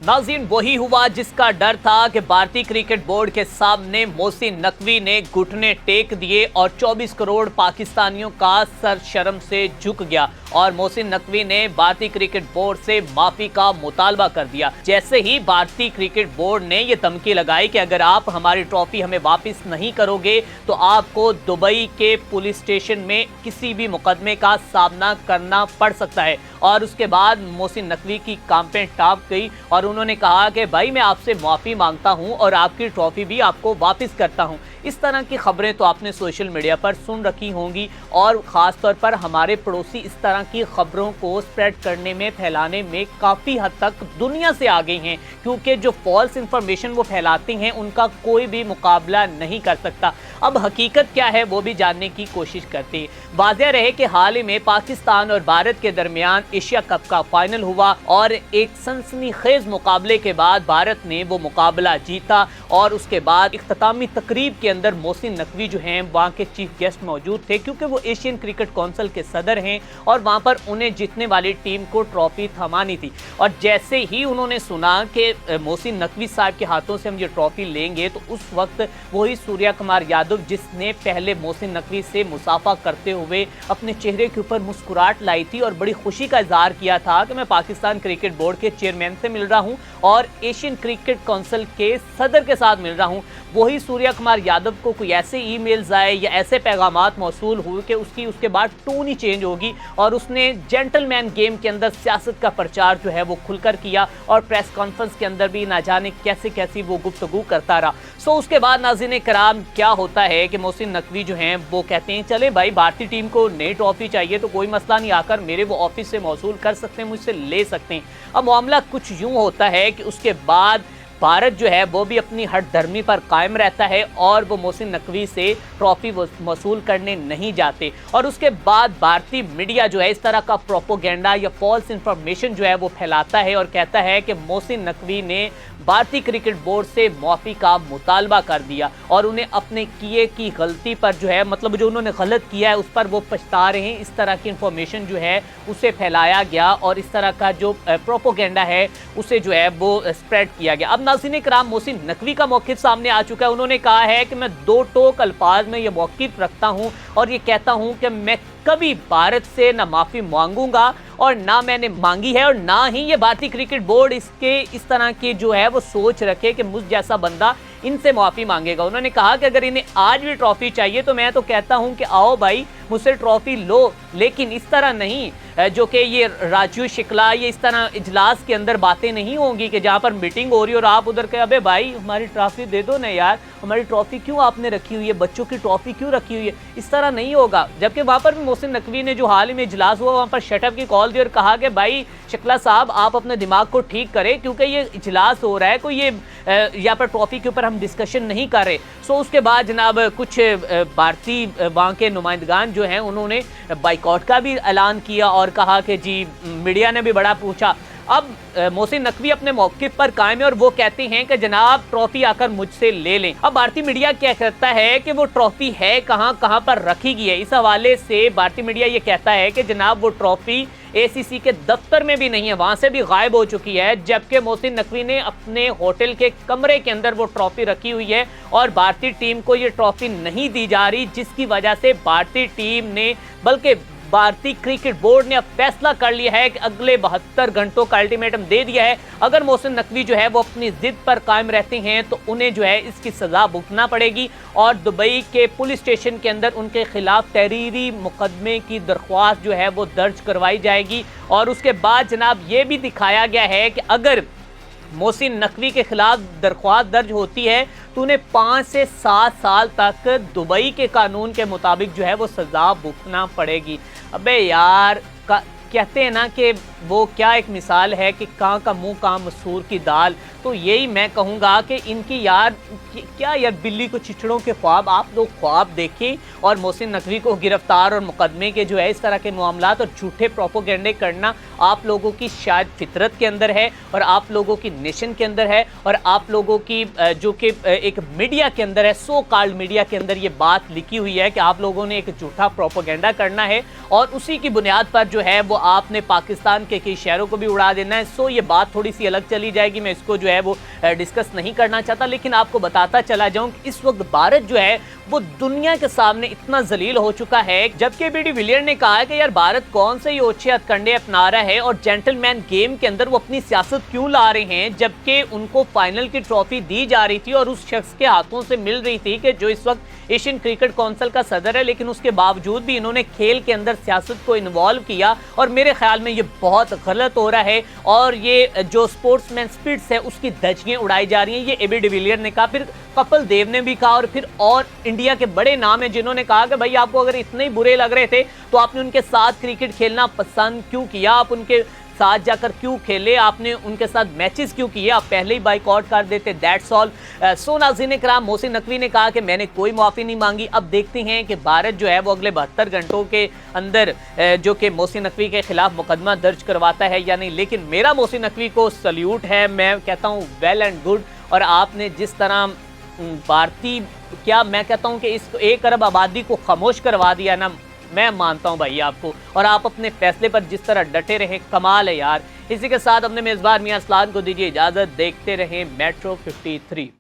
नाज़रीन, वही हुआ जिसका डर था कि भारतीय क्रिकेट बोर्ड के सामने मोहसिन नकवी ने घुटने टेक दिए और 24 करोड़ पाकिस्तानियों का सर शर्म से झुक गया और मोहसिन नकवी ने भारतीय क्रिकेट बोर्ड से माफी का मुतालबा कर दिया। जैसे ही भारतीय क्रिकेट बोर्ड ने यह धमकी लगाई कि अगर आप हमारी ट्रॉफी हमें वापस नहीं करोगे तो आपको दुबई के पुलिस स्टेशन में किसी भी मुकदमे का सामना करना पड़ सकता है, और उसके बाद मोहसिन नकवी की कांपें टाप गई और उन्होंने कहा कि भाई मैं आपसे माफ़ी मांगता हूं और आपकी ट्रॉफी भी आपको वापस करता हूं। इस तरह की खबरें तो आपने सोशल मीडिया पर सुन रखी होंगी और ख़ास तौर पर हमारे पड़ोसी इस तरह की खबरों को स्प्रेड करने में, फैलाने में काफ़ी हद तक दुनिया से आगे हैं, क्योंकि जो फॉल्स इंफॉर्मेशन वो फैलाते हैं उनका कोई भी मुकाबला नहीं कर सकता। अब हकीकत क्या है वो भी जानने की कोशिश करते हैं। वाज़ेह रहे कि हाल ही में पाकिस्तान और भारत के दरमियान एशिया कप का फाइनल हुआ और एक सनसनीखेज मुकाबले के बाद भारत ने वो मुकाबला जीता और उसके बाद इख्तितामी तकरीब के अंदर मोहसिन नकवी जो हैं वहाँ के चीफ गेस्ट मौजूद थे, क्योंकि वो एशियन क्रिकेट काउंसिल के सदर हैं और वहाँ पर उन्हें जीतने वाली टीम को ट्रॉफी थमानी थी। और जैसे ही उन्होंने सुना कि मोहसिन नकवी साहब के हाथों से हम ये ट्रॉफी लेंगे तो उस वक्त वही सूर्या कुमार यादव जिसने पहले मोहसिन नकवी से मुसाफा करते हुए अपने चेहरे के ऊपर मुस्कुराहट लाई थी और बड़ी खुशी का इजहार किया था कि मैं पाकिस्तान क्रिकेट बोर्ड के चेयरमैन से मिल रहा हूं और एशियन क्रिकेट काउंसिल के सदर के साथ मिल रहा हूं, वही सूर्या कुमार यादव को कोई ऐसे ईमेल्स आए या ऐसे पैगामात मौसूल हुए कि उसके बाद टोन ही चेंज होगी और उसने जेंटलमैन गेम के अंदर सियासत का प्रचार जो है वो खुलकर किया और प्रेस कॉन्फ्रेंस के अंदर भी ना जाने कैसे कैसी वो गुफ्तगू करता रहा। सो उसके बाद नाज़रीन कराम क्या होता है कि मोहसिन नकवी जो हैं वो कहते हैं चले भाई भारतीय टीम को नई ट्रॉफी चाहिए तो कोई मसला नहीं, आकर मेरे वो ऑफिस से मौसूल कर सकते हैं, मुझसे ले सकते हैं। अब मामला कुछ यूँ होता है कि उसके बाद भारत जो है वो भी अपनी हट धर्मी पर कायम रहता है और वो मोहसिन नकवी से ट्रॉफी वसूल करने नहीं जाते और उसके बाद भारतीय मीडिया जो है इस तरह का प्रोपोगेंडा या फॉल्स इंफॉर्मेशन जो है वो फैलाता है और कहता है कि मोहसिन नकवी ने भारतीय क्रिकेट बोर्ड से माफ़ी का मुतालबा कर दिया और उन्हें अपने किए की गलती पर जो है मतलब जो उन्होंने गलत किया है उस पर वो पछता रहे हैं। इस तरह की इंफॉर्मेशन जो है उसे फैलाया गया और इस तरह का जो प्रोपोगेंडा है उसे जो है वो स्प्रेड किया गया। अब नाज़रीन कराम मोहसिन नकवी का मौक़िफ़ सामने आ चुका है। उन्होंने कहा है कि मैं दो टोक अल्फाज में ये मौक़िफ़ रखता हूँ और ये कहता हूँ कि मैं कभी भारत से ना माफ़ी मांगूंगा और ना मैंने मांगी है और ना ही ये भारतीय क्रिकेट बोर्ड इसके इस तरह की जो है वो सोच रखे कि मुझ जैसा बंदा इनसे माफ़ी मांगेगा। उन्होंने कहा कि अगर इन्हें आज भी ट्रॉफी चाहिए तो मैं तो कहता हूं कि आओ भाई मुझसे ट्रॉफी लो, लेकिन इस तरह नहीं जो कि ये राजू शिकला ये इस तरह इजलास के अंदर बातें नहीं होंगी कि जहां पर मीटिंग हो रही है और आप उधर कहे अबे भाई हमारी ट्रॉफी दे दो ना यार, हमारी ट्रॉफी क्यों आपने रखी हुई है, बच्चों की ट्रॉफी क्यों रखी हुई है। इस तरह नहीं होगा। जबकि वहाँ पर भी मोहसिन नकवी ने जो हाल ही में इजलास हुआ वहाँ पर शटअप की कॉल दी और कहा कि भाई शिकला साहब आप अपने दिमाग को ठीक करें क्योंकि ये इजलास हो रहा है, कोई ये यहाँ पर ट्रॉफी के ऊपर हम डिस्कशन नहीं कर रहे। सो उसके बाद जनाब कुछ भारतीय वहाँ के नुमाइंदगान जो हैं उन्होंने बाइकआउट का भी ऐलान किया और कहा कि जी मीडिया ने भी बड़ा पूछा। अब मोहसिन नकवी अपने मौक़िफ़ पर कायम है और वो कहते हैं कि जनाब ट्रॉफी आकर मुझसे ले लें। अब भारतीय मीडिया क्या कहता है कि वो ट्रॉफी है कहाँ पर रखी गई है। इस हवाले से भारतीय मीडिया ये कहता है कि जनाब वो ट्रॉफी एसीसी के दफ्तर में भी नहीं है, वहाँ से भी गायब हो चुकी है, जबकि मोहसिन नकवी ने अपने होटल के कमरे के अंदर वो ट्रॉफी रखी हुई है और भारतीय टीम को ये ट्रॉफी नहीं दी जा रही, जिसकी वजह से भारतीय टीम ने बल्कि भारतीय क्रिकेट बोर्ड ने अब फैसला कर लिया है कि अगले 72 घंटों का अल्टीमेटम दे दिया है। अगर मोहसिन नकवी जो है वो अपनी जिद पर कायम रहते हैं तो उन्हें जो है इसकी सज़ा भुगतना पड़ेगी और दुबई के पुलिस स्टेशन के अंदर उनके खिलाफ तहरीरी मुकदमे की दरख्वास्त जो है वो दर्ज करवाई जाएगी। और उसके बाद जनाब ये भी दिखाया गया है कि अगर मोहसिन नकवी के खिलाफ दरख्वास्त दर्ज होती है तो उन्हें 5 से 7 साल तक दुबई के कानून के मुताबिक जो है वो सज़ा भुगतना पड़ेगी। अबे यार कहते हैं ना कि वो क्या एक मिसाल है कि कहाँ का मुंह कहाँ मसूर की दाल। तो यही मैं कहूँगा कि इनकी यार क्या यार बिल्ली को चिचड़ों के ख्वाब, आप लोग ख्वाब देखें और मोहसिन नकवी को गिरफ्तार और मुकदमे के जो है इस तरह के मामलात और झूठे प्रोपोगेंडे करना आप लोगों की शायद फितरत के अंदर है और आप लोगों की नेशन के अंदर है और आप लोगों की जो कि एक मीडिया के अंदर है, सो कॉल्ड मीडिया के अंदर ये बात लिखी हुई है कि आप लोगों ने एक झूठा प्रोपोगेंडा करना है और उसी की बुनियाद पर जो है वो आपने पाकिस्तान के कई शहरों को भी उड़ा देना है। सो ये बात थोड़ी सी अलग चली जाएगी, मैं इसको जो है वो डिस्कस नहीं करना चाहता, लेकिन आपको बताता चला जाऊं कि इस वक्त भारत जो है वो दुनिया के सामने इतना जलील हो चुका है। जबकि एबी डिविलियर्स ने कहा है कि यार भारत कौन से ये ओछे हथकंडे अपना रहा है और जेंटलमैन गेम के अंदर वो अपनी सियासत क्यों ला रहे हैं, जबकि उनको फाइनल की ट्रॉफी दी जा रही थी और उस शख्स के हाथों से मिल रही थी कि जो इस वक्त एशियन क्रिकेट काउंसिल का सदर है, लेकिन उसके बावजूद भी इन्होंने खेल के अंदर सियासत को इन्वॉल्व किया और मेरे ख्याल में ये बहुत गलत हो रहा है और ये जो स्पोर्ट्समैन स्पिरिट्स है उसकी धज्जियां उड़ाई जा रही हैं। ये एबी डिविलियर्स ने कहा, फिर कपिल देव ने भी कहा और फिर और इंडिया के बड़े नाम हैं जिन्होंने कहा कि भाई आपको अगर इतने ही बुरे लग रहे थे तो आपने उनके साथ क्रिकेट खेलना पसंद क्यों किया, आप उनके साथ जाकर क्यों खेले, आपने उनके साथ मैचेस क्यों किए, आप पहले ही बाइकआउट कर देते, दैट्स ऑल। सो नाज़रीन इकराम, मोहसिन नकवी ने कहा कि मैंने कोई माफ़ी नहीं मांगी। अब देखते हैं कि भारत जो है वो अगले 72 घंटों के अंदर जो कि मोहसिन नकवी के खिलाफ मुकदमा दर्ज करवाता है या नहीं, लेकिन मेरा मोहसिन नकवी को सल्यूट है, मैं कहता हूँ वेल एंड गुड। और आपने जिस तरह भारतीय क्या मैं कहता हूँ कि इस 1 अरब आबादी को खामोश करवा दिया ना, मैं मानता हूं भाई आपको, और आप अपने फैसले पर जिस तरह डटे रहे, कमाल है यार। इसी के साथ अपने मेज़बान मियां असलान को दीजिए इजाज़त, देखते रहें मेट्रो 53।